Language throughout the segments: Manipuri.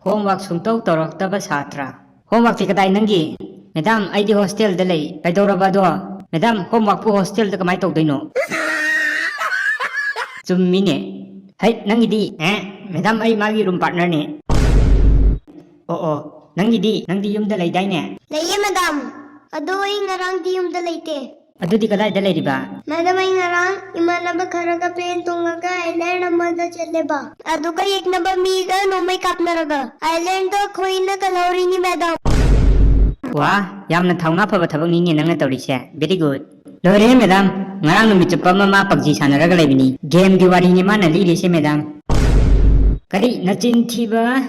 homework sungtau toroktaba satra. Homework ti kadai nangi. Madam, ai di hostel da lay. Kaidoraba do. Madam, homework pu hostel da kamay tawdino. Chummine. Hay, nangi di. Madam, ai magi room partner ni. Oo. Nangi di. Nangi yung da lay day ne. Laiye, madam. Ado ay ngarang di yung dalaite. Adu di kadai da lay di ba? Madam ay ngarang imanaba kharaga plane tungaga island amada chale ba. Ado ka ek naba miga no may kap naraga. Island do khoi na kalori ni madam. Wah, yamna thauna phaba thabak ni nang na tawri se. Very good. Lore madam, ngarang numi chappa ma PUBG sanaraga laibini. Game gi wari ni ma na li ri se madam. Kari nachin thiba.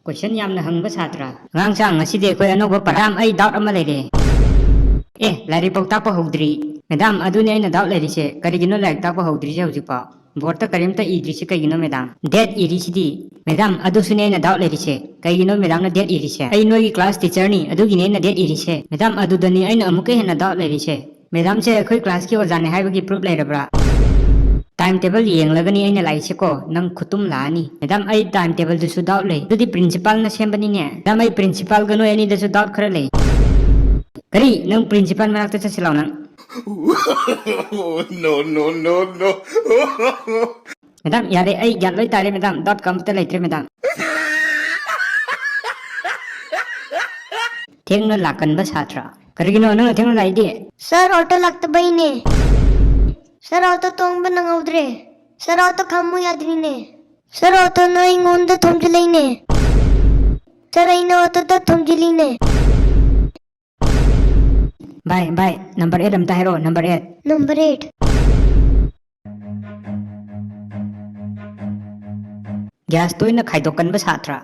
Question yamna hangba satra. Ngang sang ngasi de khoi anoba param ai doubt ama leire. Lari pau takpa hogdri. Madam, adune aina doubt leire se. Kari gino like takpa hogdri se hojik pa. Borta karimta idri se kai gino madam. Dead iri sidi. Madam, adu sune aina doubt leire se. Kai gino madam na dead iri se. Ai noi class teacher ni adu gine na dead iri se. Madam, adu dani aina amuke hena doubt leire se. Madam se khoi class ki ojane haibagi proof leirabra. Timetable yenglagani aina lai se ko nang khutum laani. Madam, ai timetable du su doubt lei. Dudi principal na sembani ne. Madam, ai principal gano ani da su doubt khara lei. Kari nang principal manakta sa silaw nang. No. Madam, yare ay gyat loy tare madam. .com ta laitre madam. Theng na lakan ba satra. Kari gino nang theng na lai di. Sir auto lagta bay ne. Sir auto tong ba nang audre. Sir auto kamu yadri ne. Sir auto na ingon da thomjilay ne. Sir ay na auto da thomjili ne. Bye. Number 8 am tahero. Number 8. Number 8. Gas toy na khaidokan ba satra.